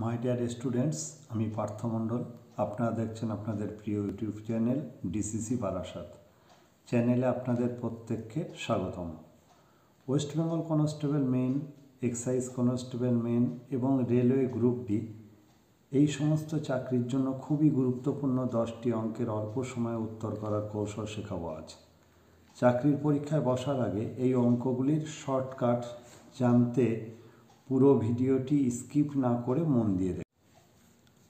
My dear students, আমি পার্থ মণ্ডল। আপনারা দেখছেন আপনাদের প্রিয় ইউটিউব চ্যানেল ডিসিসি বারাসাত। চ্যানেলে আপনাদের প্রত্যেককে স্বাগতম। West Bengal constable men, excise constable men এবং রেলওয়ে গ্রুপ ডি এই সমস্ত চাকরির জন্য খুবই গুরুত্বপূর্ণ 10টি অঙ্কের অল্প সময়ে উত্তর করার কৌশল শেখাবো আজ। চাকরির পরীক্ষায় বসার আগে এই অঙ্কগুলির শর্টকাট জানতে পুরো ভিডিওটি স্কিপ না করে মন দিয়ে দেখুন।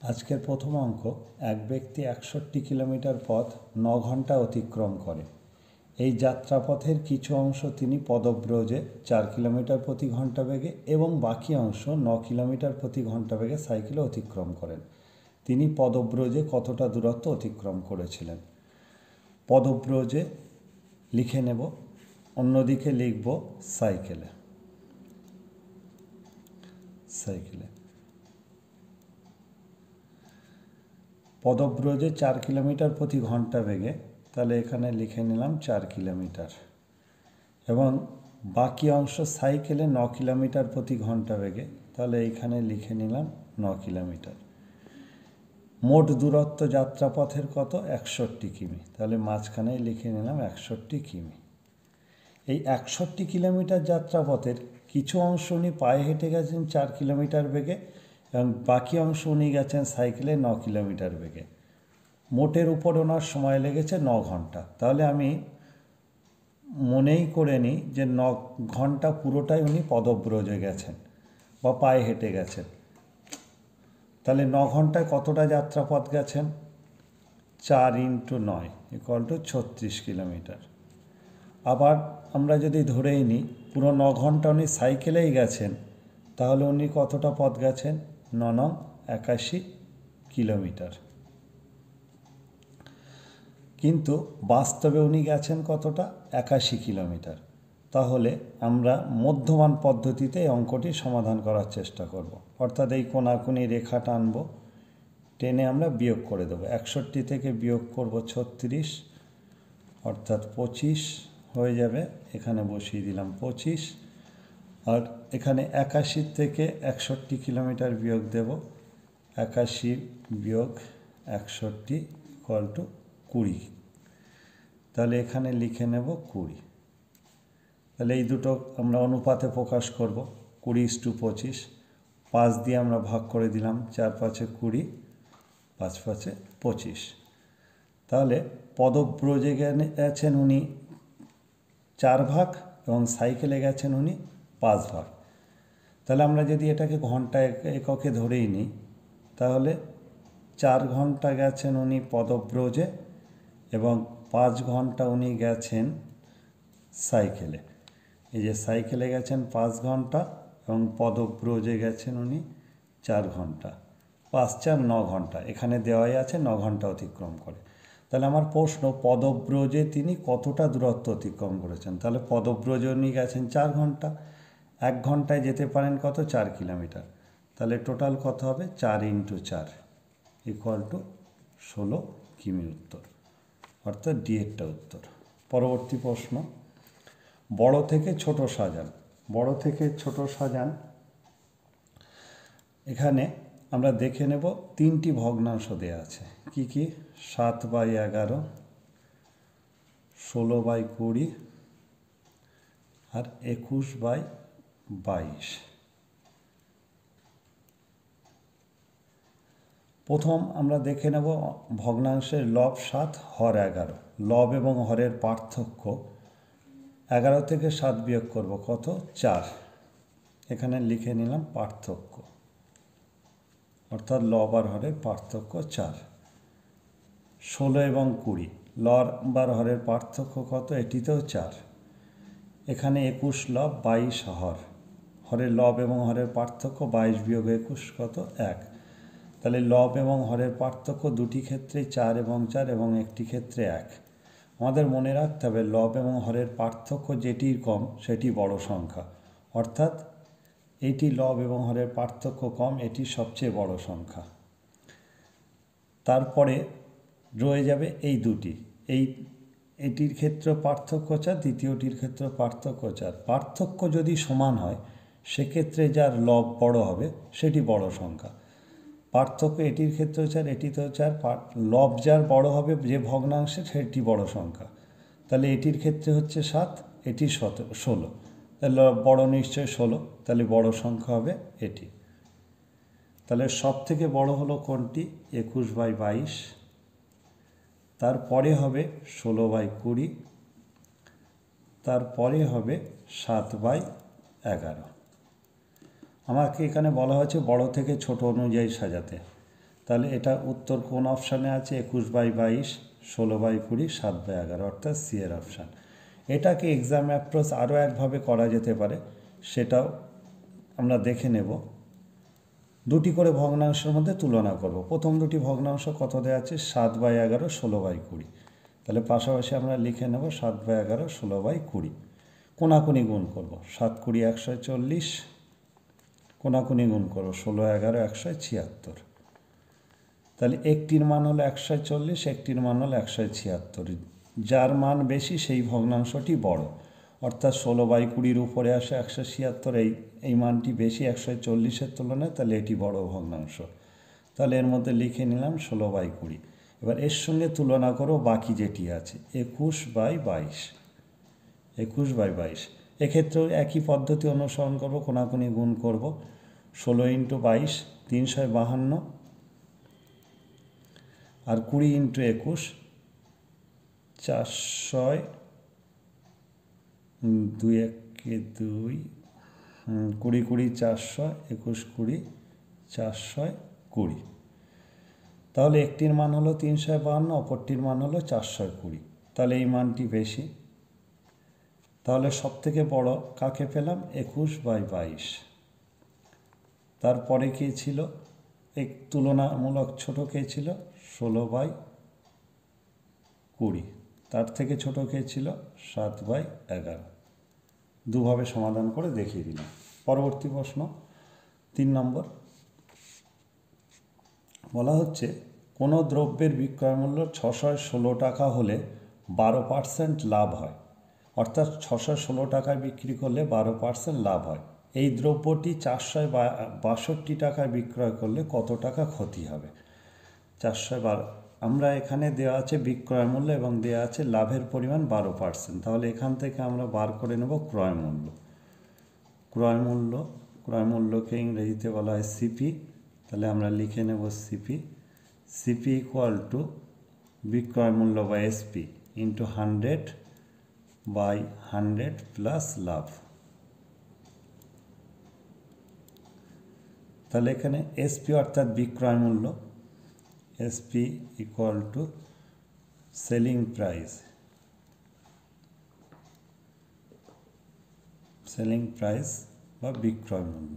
আজকের প্রথম অঙ্ক, এক ব্যক্তি 61 কিলোমিটার পথ 9 ঘন্টা অতিক্রম করে। এই যাত্রাপথের কিছু অংশ তিনি পদব্রজে 4 কিলোমিটার প্রতি ঘন্টা বেগে এবং বাকি অংশ 9 কিলোমিটার প্রতি ঘন্টা বেগে সাইকেলে অতিক্রম করেন। তিনি পদব্রজে কতটা দূরত্ব অতিক্রম করেছিলেন? পদব্রজে লিখে নেব, অন্যদিকে লিখব সাইকেলে। পদব্রজে 4 কিলোমিটার প্রতি ঘন্টা বেগে, তাহলে এখানে লিখে নিলাম 4 কিলোমিটার, এবং বাকি অংশ সাইকেলে 9 কিলোমিটার প্রতি ঘন্টা বেগে, তাহলে এইখানে লিখে নিলাম 9 কিলোমিটার। মোট দূরত্ব যাত্রাপথের কত? 61 কিমি, তাহলে মাঝখানে লিখে নিলাম 61 কিমি। এই 61 কিলোমিটার যাত্রাপথের কিছু অংশ উনি পায়ে হেঁটে গেছেন 4 কিলোমিটার বেগে এবং বাকি অংশ উনি গেছেন সাইকেলে 9 কিলোমিটার বেগে। মোটের উপর ওনার সময় লেগেছে 9 ঘন্টা। তাহলে আমি মনেই করে নিই যে 9 ঘন্টা পুরোটাই উনি পদব্রজে গেছেন বা পায়ে হেঁটে গেছেন। তাহলে 9 ঘন্টায় কতটা যাত্রাপথ গেছেন? 4 × 9 = 36 কিলোমিটার। আবার আমরা যদি ধরেই নিই পুরো 9 ঘন্টা উনি সাইকেলেই গেছেন, তাহলে উনি কতটা পথ গেছেন? 9 × 81 কিলোমিটার। কিন্তু বাস্তবে উনি গেছেন কতটা? 81 কিলোমিটার। তাহলে আমরা মধ্যমান পদ্ধতিতে এই অঙ্কটি সমাধান করার চেষ্টা করব। অর্থাৎ এই কোণাকুনি রেখা টানব, টেনে আমরা বিয়োগ করে দেবো। 61 থেকে বিয়োগ করব 36, অর্থাৎ 25 হয়ে যাবে। এখানে বসিয়ে দিলাম 25, আর এখানে 81 থেকে 61 কিলোমিটার বিয়োগ দেব। 81 বিয়োগ 61 = 20, তাহলে এখানে লিখে নেব 20। তাহলে এই দুটো আমরা অনুপাতে প্রকাশ করব, 20:25। 5 দিয়ে আমরা ভাগ করে দিলাম, 4 × 5 = 20, 5 × 5 = 25। তাহলে পদব্রজে গেছেন উনি 4 ভাগ এবং সাইকেলে গেছেন উনি 5 ভাগ। তাহলে আমরা যদি এটাকে ঘন্টা এককে ধরেই নিই, তাহলে 4 ঘন্টা গেছেন উনি পদব্রজে এবং 5 ঘন্টা উনি গেছেন সাইকেলে। এই যে সাইকেলে গেছেন 5 ঘন্টা এবং পদব্রজে গেছেন উনি 4 ঘন্টা। 5 × 4 = 9 ঘন্টা, এখানে দেওয়াই আছে 9 ঘন্টা অতিক্রম করে। তাহলে আমার প্রশ্ন, পদব্রজে তিনি কতটা দূরত্ব অতিক্রম করেছেন? তাহলে পদব্রজে উনি গেছেন 4 ঘন্টা, 1 ঘন্টায় যেতে পারেন কত? 4 কিলোমিটার। তাহলে টোটাল কত হবে? 4 × 4 = 16 কিমি উত্তর, অর্থাৎ ডি এরটা উত্তর। পরবর্তী প্রশ্ন, বড় থেকে ছোট সাজান। বড় থেকে ছোট সাজান, এখানে আমরা দেখে নেব 3টি ভগ্নাংশ দেওয়া আছে। কি কি? 7/11, 16/20 আর 21/22। প্রথম আমরা দেখে নেব ভগ্নাংশের লব 7, হর 11। লব এবং হরের পার্থক্য, 11 থেকে 7 বিয়োগ করব কত? 4। এখানে লিখে নিলাম পার্থক্য, অর্থাৎ লব আর হরের পার্থক্য 4। 16 এবং 20, লব আর হরের পার্থক্য কত? এটিতেও 4। এখানে 21 লব, 22 হর। হরের লব এবং হরের পার্থক্য 22 বিয়োগ 21 কত? 1। তাহলে লব এবং হরের পার্থক্য দুটি ক্ষেত্রে 4 এবং 4 এবং একটি ক্ষেত্রে 1। আমাদের মনে রাখতে হবে লব এবং হরের পার্থক্য যেটির কম সেটি বড় সংখ্যা, অর্থাৎ এটি লব এবং হরের পার্থক্য কম, এটি সবচেয়ে বড় সংখ্যা। তারপরে রয়ে যাবে এই দুটি, এটির ক্ষেত্রে পার্থক্য 4, দ্বিতীয়টির ক্ষেত্রে পার্থক্য 4। পার্থক্য যদি সমান হয় সেক্ষেত্রে যার লব বড় হবে সেটি বড় সংখ্যা। পার্থক্য এটির ক্ষেত্রে হচ্ছে আর এটিতে হচ্ছে আর লব যার বড় হবে যে ভগ্নাংশে সেটি বড় সংখ্যা। তাহলে এটির ক্ষেত্রে হচ্ছে 7, এটি 16, তাহলে বড় নিশ্চয় 16, তাহলে বড় সংখ্যা হবে এটি। তাহলে সব থেকে বড় হলো কোনটি? 21/22। তারপরে হবে 16/20, তারপরে হবে 7/11। আমাকে এখানে বলা হয়েছে বড় থেকে ছোট অনুযায়ী সাজাতে। তাহলে এটা উত্তর কোন অপশানে আছে? 21/22, 16/20, 7/11, অর্থাৎ সি এর অপশান। এটাকে এক্সাম অ্যাপ্রোচ আরও একভাবে করা যেতে পারে, সেটাও আমরা দেখে নেব। দুটি করে ভগ্নাংশের মধ্যে তুলনা করব। প্রথম দুটি ভগ্নাংশ কত দেওয়া আছে? 7/11, 16/20। তাহলে পাশাপাশি আমরা লিখে নেব 7/11, 16/20। কোনাকুনি গুণ করব। 7 20 140, কোনাকুনি গুণ করো 16 11 176। তাহলে একটির মান হলো 140, একটির মান হলো 176। যার মান বেশি সেই ভগ্নাংশটি বড়, অর্থাৎ 16/20 উপরে আসে 176, এই মানটি বেশি 140-এর তুলনায়, তাহলে এটি বড় ভগ্নাংশ। তাহলে এর মধ্যে লিখে নিলাম 16/20। এবার এর সঙ্গে তুলনা করো বাকি যেটি আছে 21/22, 21/22। এক্ষেত্রেও একই পদ্ধতি অনুসরণ করব, কোনাকুনি গুণ করব। 16 × 22 352, আর 20 × 21 400, 2 1 2, 20 20 400, 21 20 420। তাহলে একটির মান হলো 352, অপরটির মান হলো 420। তাহলে এই মানটি বেশি। তাহলে সব থেকে বড় কাকে পেলাম? 21/22। তারপরে কে ছিল? এক তুলনামূলক ছোট কে ছিল? 16/20। তার থেকে ছোট কে ছিল? 7/11। দুভাবে সমাধান করে দেখিয়ে দিলাম। পরবর্তী প্রশ্ন 3 নম্বর। বলা হচ্ছে কোনো দ্রব্যের বিক্রয় মূল্য 616 টাকা হলে 12% লাভ হয়, অর্থাৎ 616 টাকায় বিক্রি করলে 12% লাভ হয়। এই দ্রব্যটি 462 টাকায় বিক্রয় করলে কত টাকা ক্ষতি হবে? 412। আমরা এখানে দেওয়া আছে বিক্রয় মূল্য এবং দেওয়া আছে লাভের পরিমাণ 12%। তাহলে এখান থেকে আমরা বার করে নেব ক্রয় মূল্য। ক্রয় মূল্যকে ইংরেজিতে বলা হয় সিপি। তাহলে আমরা লিখে নেব সিপি। সিপি = বিক্রয় মূল্য বা এসপি × 100/100 প্লাস লাভ। তাহলে এখানে এসপি অর্থাৎ বিক্রয় মূল্য, এসপি = সেলিং প্রাইস, বা বিক্রয় মূল্য।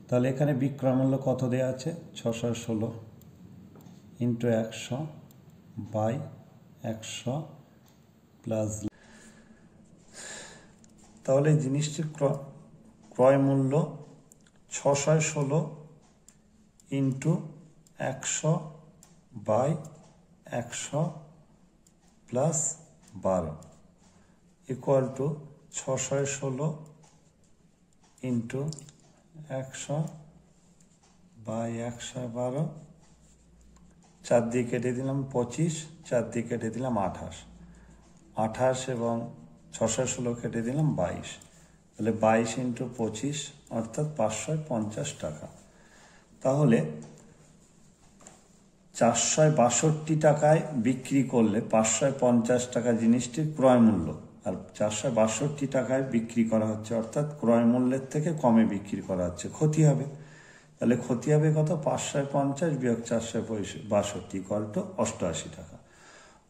তাহলে এখানে বিক্রয় মূল্য কত দেওয়া আছে? 616 × 100/100 প্লাস। তাহলে জিনিসটির ক্রয় মূল্য 616 × 100/100 প্লাস 12 = 616 × 100/112। 4 দিয়ে কেটে দিলাম 25, 4 দিয়ে কেটে দিলাম 28, 28 এবং 616 কেটে দিলাম 22। তাহলে 22 × 25 অর্থাৎ 550 টাকা। তাহলে 462 টাকায় বিক্রি করলে 550 টাকা জিনিসটির ক্রয় মূল্য, আর 462 টাকায় বিক্রি করা হচ্ছে, অর্থাৎ ক্রয় মূল্যের থেকে কমে বিক্রি করা হচ্ছে, ক্ষতি হবে। তাহলে ক্ষতি হবে কত? 550 - 462 = 88 টাকা।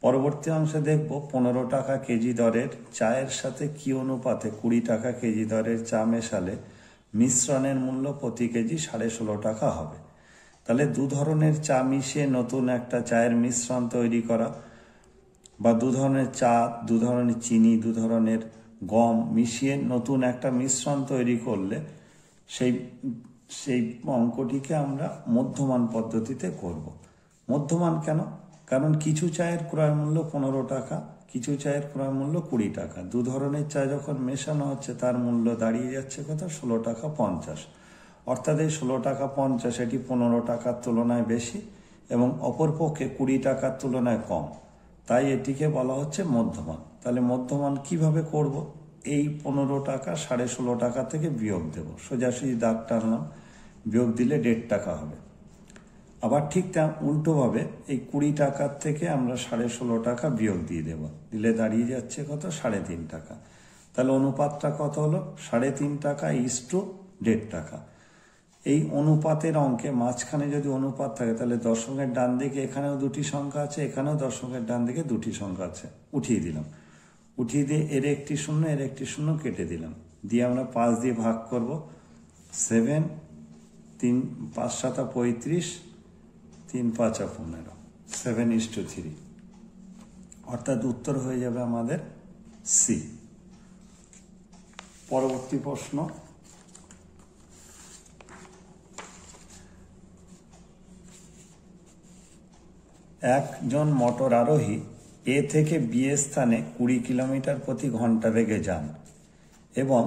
পরবর্তী অংশে দেখব 15 টাকা কেজি দরের চায়ের সাথে কি অনুপাতে 20 টাকা কেজি দরের চা মেশালে মিশ্রণের মূল্য প্রতি কেজি 16.5 টাকা হবে। তাহলে দু ধরনের চা মিশিয়ে নতুন একটা চায়ের মিশ্রণ তৈরি করা, বা দু ধরনের চা, দু ধরনের চিনি, দু ধরনের গম মিশিয়ে নতুন একটা মিশ্রণ তৈরি করলে সেই অঙ্কটিকে আমরা মধ্যমান পদ্ধতিতে করব। মধ্যমান কেন? কারণ কিছু চায়ের ক্রয় মূল্য 15 টাকা, কিছু চায়ের ক্রয় মূল্য 20 টাকা। দু ধরনের চা যখন মেশানো হচ্ছে তার মূল্য দাঁড়িয়ে যাচ্ছে কত? 16 টাকা 50। অর্থাৎ এই 16 টাকা 50 এটি 15 টাকার তুলনায় বেশি এবং অপরপক্ষে 20 টাকার তুলনায় কম, তাই এটিকে বলা হচ্ছে মধ্যমান। তাহলে মধ্যমান কিভাবে করব? এই 15 টাকা 16.5 টাকা থেকে বিয়োগ দেব, সোজাসুজি দাগ টানলাম, বিয়োগ দিলে 1.5 টাকা হবে। আবার ঠিক তা উল্টোভাবে এই 20 টাকার থেকে আমরা 16.5 টাকা বিয়োগ দিয়ে দেব, দিলে দাঁড়িয়ে যাচ্ছে কত? 3.5 টাকা। তাহলে অনুপাতটা কত হলো? 3.5 টাকা ইসটু 1.5 টাকা। এই অনুপাতের অঙ্কে মাঝখানে যদি অনুপাত থাকে তাহলে দশমিকের ডান দিকে এখানেও দুটি সংখ্যা আছে, এখানেও দশমিকের ডান দিকে দুটি সংখ্যা আছে, উঠিয়ে দিলাম। উঠিয়ে দিয়ে এর একটি শূন্য এর একটি শূন্য কেটে দিলাম, দিয়ে আমরা 5 দিয়ে ভাগ করব। 7, 3 5 7 35, 3 5 15, 7:3। অর্থাৎ উত্তর হয়ে যাবে আমাদের সি। পরবর্তী প্রশ্ন, একজন মোটর আরোহী এ থেকে বি স্থানে 20 কিলোমিটার প্রতি ঘন্টা বেগে যান এবং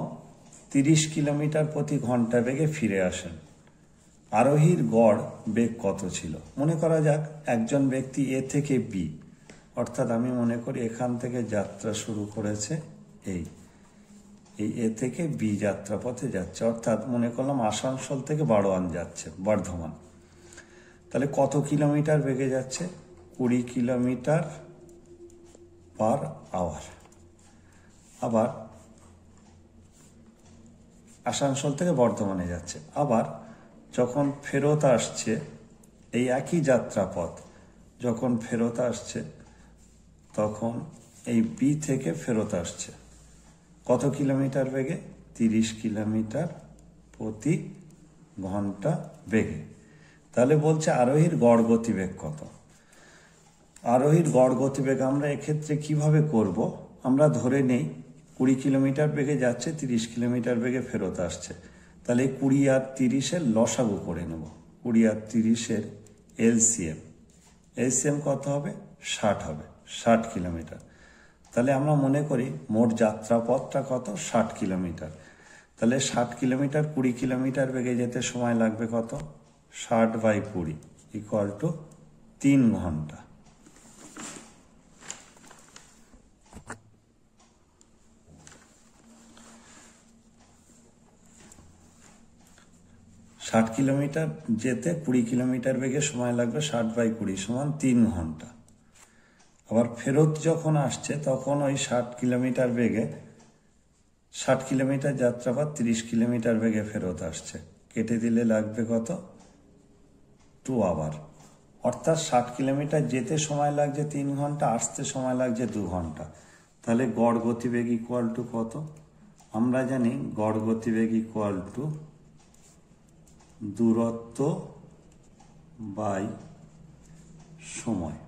30 কিলোমিটার প্রতি ঘন্টা বেগে ফিরে আসেন। আরোহীর গড় বেগ কত ছিল? মনে করা যাক একজন ব্যক্তি এ থেকে বি, অর্থাৎ আমি মনে করি এখান থেকে যাত্রা শুরু করেছে, এই এ থেকে বি যাত্রাপথে যাচ্ছে, অর্থাৎ মনে করলাম আসানসোল থেকে বারোয়ান যাচ্ছে, বর্ধমান। তাহলে কত কিলোমিটার বেগে যাচ্ছে? 20 কিলোমিটার পার আওয়ার। আবার আসানসোল থেকে বর্ধমানে যাচ্ছে। আবার যখন ফেরত আসছে এই একই যাত্রাপথ, যখন ফেরত আসছে তখন এই বি থেকে ফেরত আসছে কত কিলোমিটার বেগে? 30 কিলোমিটার প্রতি ঘন্টা বেগে। তাহলে বলছে আরোহীর গড় গতিবেগ কত? আরোহীর গড় গতিবেগ আমরা এক্ষেত্রে কিভাবে করব? আমরা ধরে নেই 20 কিলোমিটার বেগে যাচ্ছে, 30 কিলোমিটার বেগে ফেরত আসছে। তাহলে 20 আর 30-এর লসাগু করে নেব। 20 আর 30-এর এলসিএম কত হবে? 60 হবে, 60 কিলোমিটার। তাহলে আমরা মনে করি মোট যাত্রাপথটা কত? 60 কিলোমিটার। তাহলে 60 কিলোমিটার 20 কিলোমিটার বেগে যেতে সময় লাগবে কত? 60/20 ইকুয়াল টু 3 ঘন্টা। ষাট কিলোমিটার যেতে 20 কিলোমিটার বেগে সময় লাগবে 60/20 সমান 3 ঘন্টা। আবার ফেরত যখন আসছে তখন ওই 60 কিলোমিটার বেগে, 60 কিলোমিটার যাত্রাপথ 30 কিলোমিটার বেগে ফেরত আসছে, কেটে দিলে লাগবে কত? 2 আওয়ার। অর্থাৎ 60 কিলোমিটার যেতে সময় লাগছে 3 ঘন্টা, আসতে সময় লাগছে 2 ঘন্টা। তাহলে গড় গতিবেগ ইকুয়াল টু কত? আমরা জানি গড় গতিবেগ ইকুয়াল টু দূরত্ব বাই সময়,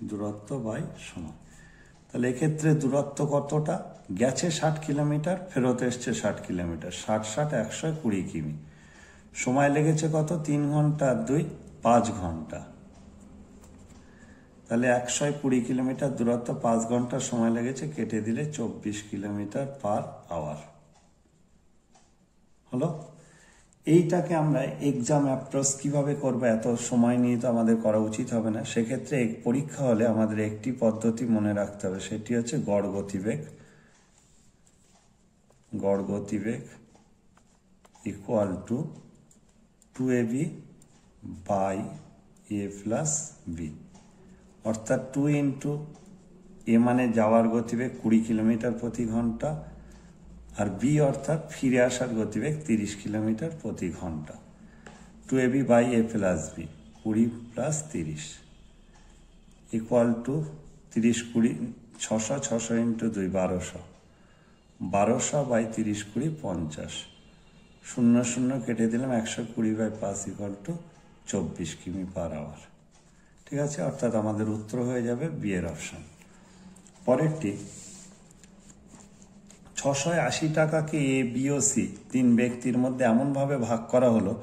দূরত্ব বাই সময়। তাহলে এক্ষেত্রে দূরত্ব কতটা? গেছে 60 কিলোমিটার, ফেরত এসছে 60 কিলোমিটার, 60 60 120 কিমি। সময় লেগেছে কত? 3 ঘন্টা আর 2 5 ঘন্টা। তাহলে 120 কিলোমিটার দূরত্ব 5 ঘন্টা সময় লেগেছে, কেটে দিলে 24 কিলোমিটার পার আওয়ার হলো। এইটাকে আমরা এক্সাম অ্যাপ্রোচ কিভাবে করবো, এত সময় নিয়ে তো আমাদের করা উচিত হবে না। সেক্ষেত্রে পরীক্ষা হলে আমাদের একটি পদ্ধতি মনে রাখতে হবে, সেটি হচ্ছে গড় গতিবেগ। গড় গতিবেগ equal to 2ab by a plus B, অর্থাৎ 2 ইন্টু এ মানে যাওয়ার গতিবেগ 20 কিলোমিটার প্রতি ঘন্টা, আর বি অর্থাৎ ফিরে আসার গতিবেগ 30 কিলোমিটার প্রতি ঘন্টা। 2ab by a plus B, 20 plus 30 equal to 30 20 600, 600 into 2 1200, 1200 by 30 20 50, 0 0 কেটে দিলাম, 120/5 ইকুয়াল টু 24 কিমি পার আওয়ার। ঠিক আছে, অর্থাৎ আমাদের উত্তর হয়ে যাবে বি এর অপশন। পরেরটি, 680 টাকাকে এ বি ও সি 3 ব্যক্তির মধ্যে এমনভাবে ভাগ করা হলো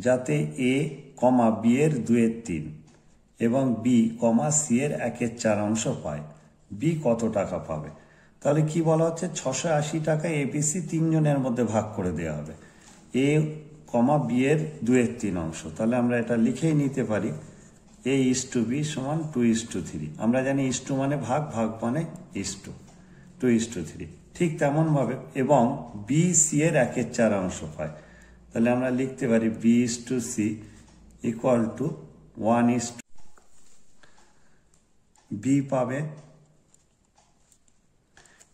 যাতে এ কমা বি এর 2/3 এবং বি কমা সি এর 1/4 অংশ পায়। বি কত টাকা পাবে। তাহলে কি বলা হচ্ছে, 680 টাকা এবিসি তিনজনের মধ্যে ভাগ করে দেওয়া হবে, এ কমা বি এর 2/3 অংশ। তাহলে আমরা এটা লিখেই নিতে পারি এ ইস টু বি সমান 2:3। আমরা জানি ইস টু মানে ভাগ, ভাগ মানে ইস টু, 2:3। ঠিক তেমন ভাবে এবং বি সি এর 1/4 অংশ পায়। তাহলে আমরা লিখতে পারি B is to C equal to 1:, B পাবে,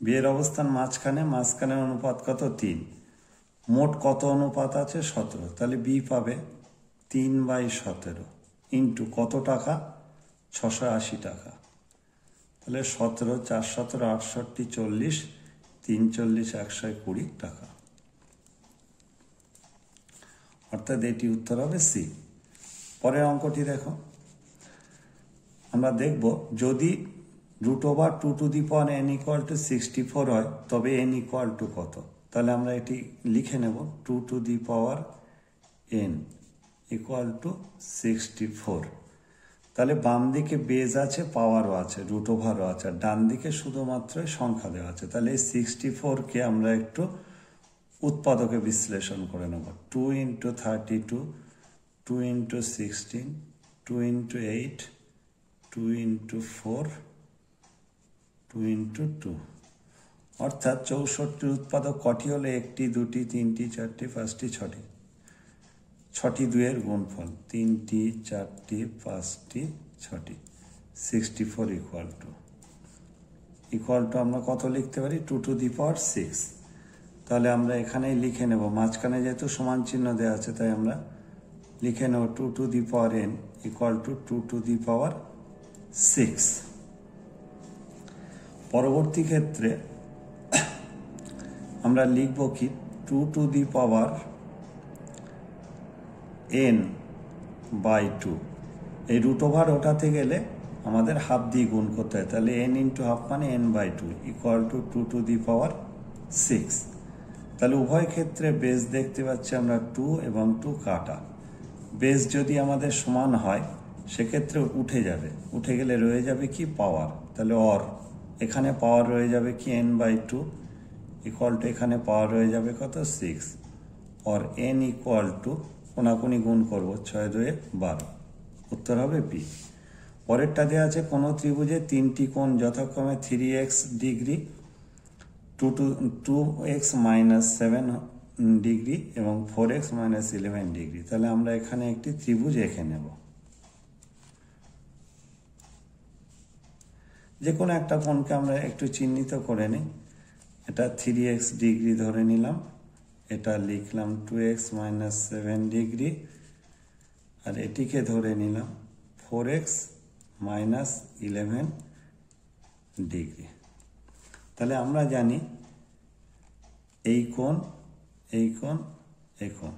বি এর অবস্থান মাঝখানের অনুপাত কত, 3। মোট কত অনুপাত আছে, 17। তাহলে বি পাবে 3/17 ইন্টু কত টাকা, 680 টাকা। তাহলে 17, 4 17, 68, 40, 3 40, 120 টাকা। অর্থাৎ এটি উত্তর হবে সি। পরের অঙ্কটি দেখো, আমরা দেখব যদি √2n = 64 হয় তবে n ইকুয়াল টু কত। তাহলে আমরা এটি লিখে নেব 2n ইকুয়াল টু 64। তাহলে বাম দিকে বেজ আছে, পাওয়ারও আছে, √ও আছে, আর ডান দিকে শুধুমাত্র সংখ্যা দেওয়া আছে। তাহলে এই 64কে আমরা একটু উৎপাদকে বিশ্লেষণ করে নেব। 2 × 32, 2 × 16, 2 × 8, 2 × 4, 2 × 2। অর্থাৎ 64 উৎপাদক কটি হলো, 1টি 2টি 3টি 4টি 5টি 6টি, 6টি 2-এর গুণফল, 3টি 4টি 5টি 6টি, 64 ইকুয়াল টু আমরা কত লিখতে পারি, 2⁶। তাহলে আমরা এখানেই লিখে নেব, মাঝখানে যেহেতু সমান চিহ্ন দেওয়া আছে তাই আমরা লিখে নেব 2⁴n ইকুয়াল টু 2⁶। পরবর্তী ক্ষেত্রে আমরা লিখব কি 2n/2। এই √, ওঠাতে গেলে আমাদের হাফ দিয়ে গুণ করতে হয়। তাহলে n × হাফ মানে n/2 ইকুয়াল টু 2⁶। তাহলে উভয় ক্ষেত্রে বেস দেখতে পাচ্ছি আমরা 2 এবং 2 কাটা। বেস যদি আমাদের সমান হয় সেক্ষেত্রে উঠে যাবে, উঠে গেলে রয়ে যাবে কি, পাওয়ার। তাহলে এখানে পাওয়ার রয়ে যাবে কি n/2 ইকুয়াল টু এখানে পাওয়ার রয়ে যাবে কত, 6। n ইকুয়াল টু কোনাকুনি গুণ করবো, 6 2 12। উত্তর হবে বি। পরেরটা দেওয়া আছে কোনো ত্রিভুজে 3টি কোণ যথাক্রমে 3x ডিগ্রি, 2x - 7 ডিগ্রি এবং 4x - 11 ডিগ্রি। তাহলে আমরা এখানে একটি ত্রিভুজ এঁকে নেব। যে কোনো একটা কোণকে আমরা একটু চিহ্নিত করে নিই। এটা 3x ডিগ্রি ধরে নিলাম, এটা লিখলাম 2x - 7 ডিগ্রি, আর এটিকে ধরে নিলাম 4x - 11 ডিগ্রি। তাহলে আমরা জানি এই কোণ, এই কোণ, এই কোণ।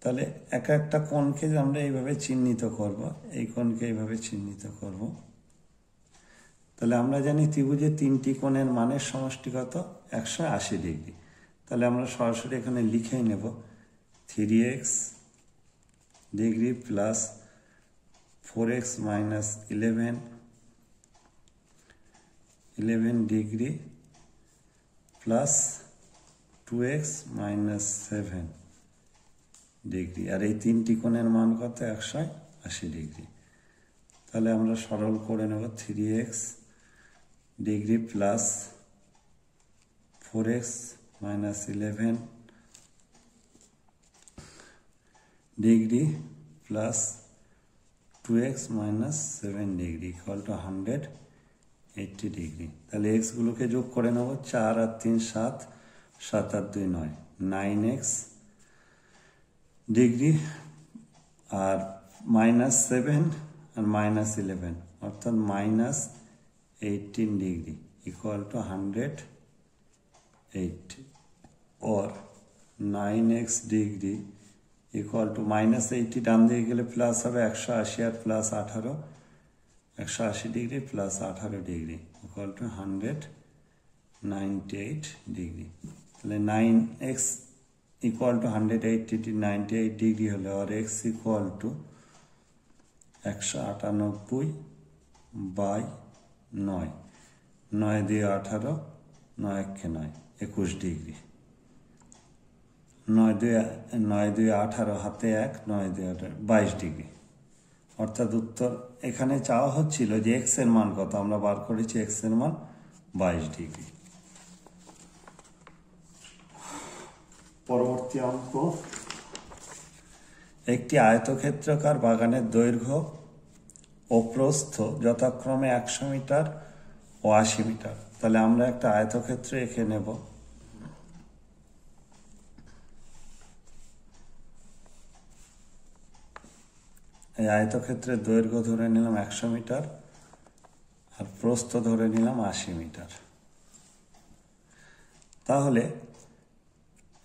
তাহলে একটা কোণকে আমরা এইভাবে চিহ্নিত করব, এই কোণকে এইভাবে চিহ্নিত করব। তাহলে আমরা জানি ত্রিভুজের 3টি কোণের মানের সমষ্টি কত, 180 ডিগ্রি। তাহলে আমরা সরাসরি এখানে লিখেই নেব 3x degree plus 4x - 11 degree plus 2x - 7 degree, আর এই 3টি কোণের মান কত, 180 ডিগ্রি। তাহলে আমরা সরল করে নেব 3x degree plus 4x - 11 degree plus 2x - 7 degree equal to 180 degree. তাহলে x গুলোকে যোগ করে নেব, 4 আর 3 7, 7 আর 2 9, 9x ডিগ্রি আর -7 আর -11 অর্থাৎ -18 degree equal to 180, or 9x degree equal to -80 ডান দিকে গেলে প্লাস হবে 180 আর plus 18, 180 degree plus 18 degree equal to 198 degree. তাহলে 9x ইকুয়াল টু 198 ডিগ্রি হলে আর x ইকুয়াল টু 198/9 9, 9 দিয়ে 18, 9 একে 9, 21 ডিগ্রি। 9 দুই 18, হাতে 1, 9 দুই 18, 22 ডিগ্রি। অর্থাৎ উত্তর এখানে চাওয়া হচ্ছিল যে এক্স এর মান কত, আমরা বার করেছি এক্স এর মান 22 ডিগ্রি। পরবর্তী অঙ্ক, একটি আয়তক্ষেত্রাকার বাগানের দৈর্ঘ্য ও প্রস্থ যথাক্রমে 100 মিটার ও 80 মিটার। তাহলে আমরা একটা আয়তক্ষেত্র এঁকে নেব। এই আয়তক্ষেত্রের দৈর্ঘ্য ধরে নিলাম 100 মিটার আর প্রস্থ ধরে নিলাম 80 মিটার। তাহলে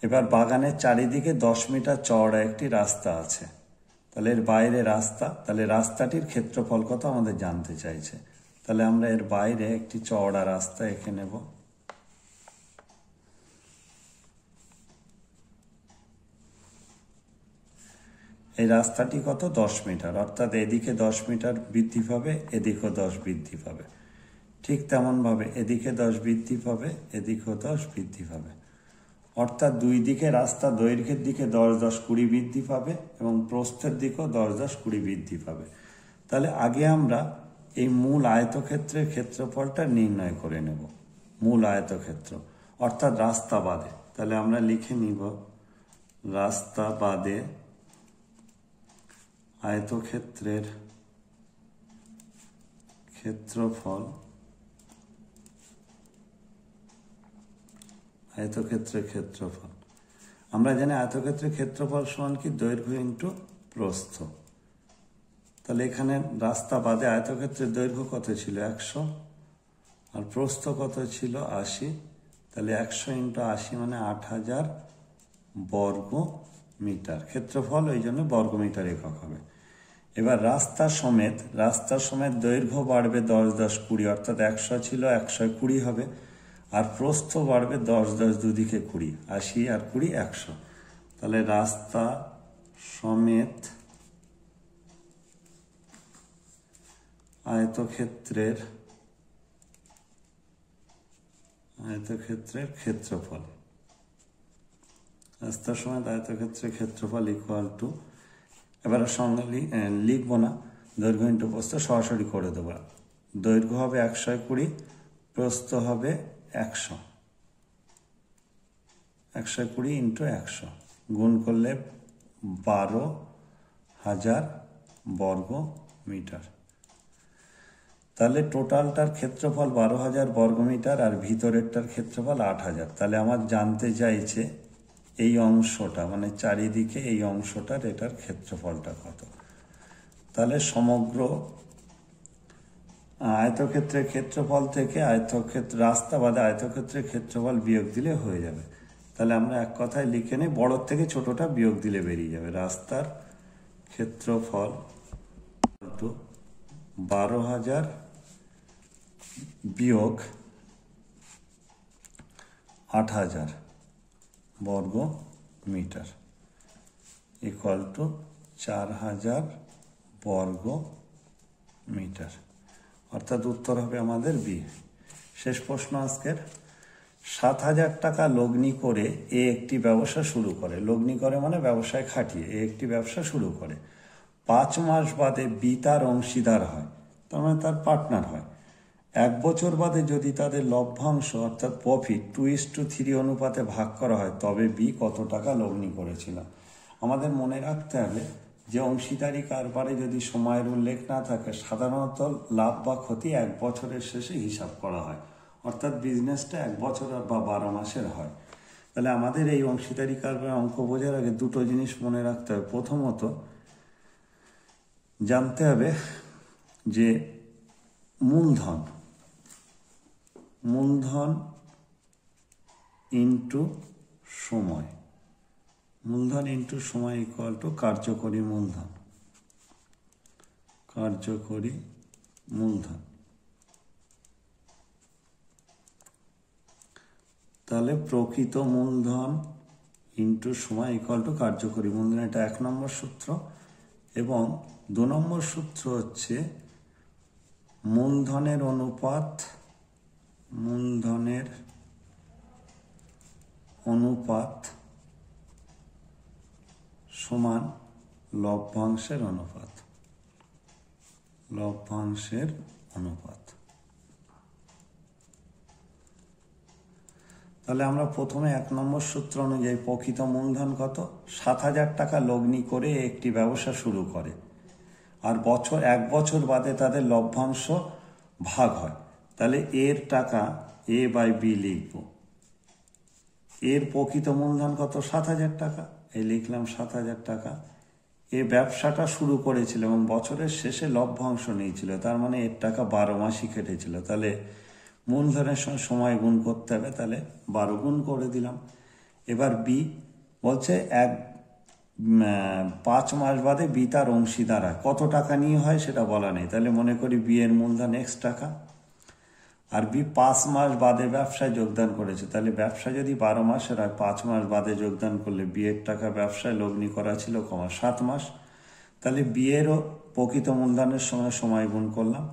এবার বাগানের চারিদিকে 10 মিটার চওড়া একটি রাস্তা আছে। তাহলে এর বাইরে রাস্তা, তাহলে রাস্তাটির ক্ষেত্রফল কত আমাদের জানতে চাইছে। তাহলে আমরা এর বাইরে একটি চওড়া রাস্তা এঁকে নেব। এই রাস্তাটি কত, 10 মিটার, অর্থাৎ এদিকে 10 মিটার বৃদ্ধি পাবে, এদিকেও 10 বৃদ্ধি পাবে। ঠিক তেমনভাবে এদিকে 10 বৃদ্ধি পাবে, এদিকেও 10 বৃদ্ধি পাবে। অর্থাৎ দুই দিকে রাস্তা দৈর্ঘ্যের দিকে 10, 10, 20 বৃদ্ধি পাবে এবং প্রস্থের দিকেও 10, 10, 20 বৃদ্ধি পাবে। তাহলে আগে আমরা এই মূল আয়তক্ষেত্রের ক্ষেত্রফলটা নির্ণয় করে নেব। মূল আয়তক্ষেত্র অর্থাৎ রাস্তা বাদে। তাহলে আমরা লিখে নিব রাস্তা বাদে আয়তক্ষেত্রের ক্ষেত্রফল, আয়তক্ষেত্রের ক্ষেত্রফল আমরা জানি আয়তক্ষেত্রের ক্ষেত্রফল সমান কি, দৈর্ঘ্য ইন্টু প্রস্থ। তাহলে এখানে রাস্তা বাদে আয়তক্ষেত্রের দৈর্ঘ্য কত ছিল, 100, আর প্রস্থ কত ছিল, 80। তাহলে 100 ইন্টু 80 মানে 8000 বর্গ মিটার। ক্ষেত্রফল ওই জন্য বর্গ মিটার একক হবে। এবার রাস্তা সমেত দৈর্ঘ্য বাড়বে 10, 10, 20, অর্থাৎ 100 ছিল 100 20 হবে। আর প্রস্থ বাড়বে 10, 10, দুদিকে 20, 80 আর 20 100। তাহলে রাস্তা সমেত আয়তক্ষেত্রের ক্ষেত্রফল, রাস্তা সমেত আয়তক্ষেত্রের ক্ষেত্রফল ইকুয়াল টু, এবার সঙ্গে লিখবো না, দৈর্ঘ্য ইন্টু প্রস্থ সরাসরি করে দেবো। দৈর্ঘ্য হবে 120, প্রস্থ হবে 100, 120 ইন্টু 100 গুণ করলে 12,000 বর্গ মিটার। তাহলে টোটালটার ক্ষেত্রফল 12,000 বর্গ মিটার আর ভিতরেরটার ক্ষেত্রফল 8,000। তাহলে আমার জানতে চাইছে এই অংশটা, মানে চারিদিকে এই অংশটার এটার ক্ষেত্রফলটা কত। তাহলে সমগ্র আয়তক্ষেত্রের ক্ষেত্রফল থেকে রাস্তা বাদে আয়তক্ষেত্রের ক্ষেত্রফল বিয়োগ দিলে হয়ে যাবে। তাহলে আমরা এক কথায় লিখে নিই, বড় থেকে ছোটটা বিয়োগ দিলে বেরিয়ে যাবে। রাস্তার ক্ষেত্রফল 12,000 বিয়োগ 8,000 বর্গ মিটার ইকুয়াল টু 4,000 বর্গ মিটার। অর্থাৎ উত্তর হবে আমাদের বি। শেষ প্রশ্ন আজকের। 7,000 টাকা লগ্নি করে এ একটি ব্যবসা শুরু করে। লগ্নি করে মানে ব্যবসায় খাটিয়ে এ একটি ব্যবসা শুরু করে। 5 মাস বাদে বি তার অংশীদার হয়, তার মানে তার পার্টনার হয়। 1 বছর বাদে যদি তাদের লভ্যাংশ অর্থাৎ প্রফিট 2:3 অনুপাতে ভাগ করা হয়, তবে বি কত টাকা লগ্নি করেছিল। আমাদের মনে রাখতে হবে যে অংশীদারি কারবারে যদি সময়ের উল্লেখ না থাকে, সাধারণত লাভ বা ক্ষতি 1 বছরের শেষে হিসাব করা হয়, অর্থাৎ বিজনেসটা 1 বছর বা 12 মাসের হয়। তাহলে আমাদের এই অংশীদারি কারবারের অঙ্ক বোঝার আগে দুটো জিনিস মনে রাখতে হবে। প্রথমত জানতে হবে যে মূলধন ইন্টু সময়, মূলধন ইন্টু সময় ইকুয়াল টু কার্যকরী মূলধন, কার্যকরী মূলধন। তাহলে প্রকৃত মূলধন ইন্টু সময় ইকুয়াল টু কার্যকরী মূলধন, এটা 1 নম্বর সূত্র। এবং 2 নম্বর সূত্র হচ্ছে মূলধনের অনুপাত সমান লভ্যাংশের অনুপাত। তাহলে আমরা প্রথমে 1 নম্বর সূত্র অনুযায়ী প্রকৃত মূলধন কত? 7,000 টাকা লগ্নি করে একটি ব্যবসা শুরু করে, আর 1 বছর বাদে তাদের লভ্যাংশ ভাগ হয়। তাহলে এর টাকা A/B লিখব। এর প্রকৃত মূলধন কত? 7,000 টাকা। এই লিখলাম 7,000 টাকা। এ ব্যবসাটা শুরু করেছিল এবং বছরের শেষে লভ্যাংশ নিয়েছিল, তার মানে এর টাকা 12 মাসই কেটেছিল। তাহলে মূলধনের সঙ্গে সময় গুণ করতে হবে, তাহলে 12 গুণ করে দিলাম। এবার বি বলছে 5 মাস বাদে বি তার অংশীদার হয়। কত টাকা নিয়ে হয় সেটা বলা নেই, তাহলে মনে করি বি এর মূলধন X টাকা, আর বি 5 মাস বাদে ব্যবসায় যোগদান করেছে। তাহলে ব্যবসা যদি 12 মাসের হয়, 5 মাস বাদে যোগদান করলে বি এর টাকা ব্যবসায় লগ্নি করা ছিল 7 মাস। তাহলে বি এরও প্রকৃত মূলধনের সঙ্গে সময় গুণ করলাম,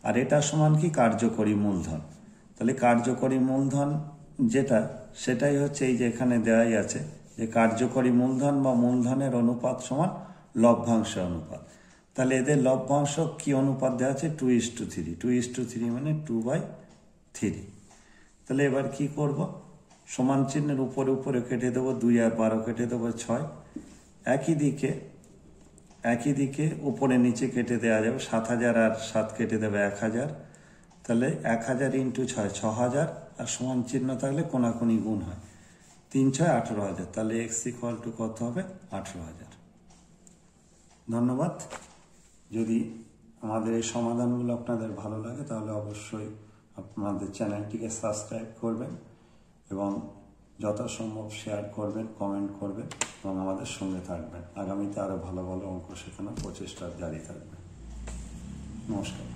আর এটা সমান কি? কার্যকরী মূলধন। তাহলে কার্যকরী মূলধন যেটা, সেটাই হচ্ছে এই যে এখানে দেওয়াই আছে যে কার্যকরী মূলধন বা মূলধনের অনুপাত সমান লভ্যাংশ অনুপাত। তাহলে এদের লভ্যাংশ কি অনুপাত দেওয়া আছে? 2:3। 2:3 মানে 2/3। তাহলে এবার কি করব? সমান চিহ্নের উপরে কেটে দেবো 2 আর 12 কেটে দেবো 6। একই দিকে উপরে নিচে কেটে দেওয়া যাবে। 7,000 আর 7 কেটে দেবে 1,000। তাহলে 1,000 × 6 6,000, আর সমান চিহ্ন থাকলে কোনাকুনি গুণ হয়। 3 × 6 18,000। তাহলে X = কত হবে? 18,000। ধন্যবাদ। যদি আমাদের এই সমাধানগুলো আপনাদের ভালো লাগে তাহলে অবশ্যই আপনাদের চ্যানেলটিকে সাবস্ক্রাইব করবেন এবং যথাসম্ভব শেয়ার করবেন, কমেন্ট করবেন এবং আমাদের সঙ্গে থাকবেন। আগামীতে আরও ভালো ভালো অঙ্ক শেখানোর প্রচেষ্টা জারি থাকবে। নমস্কার।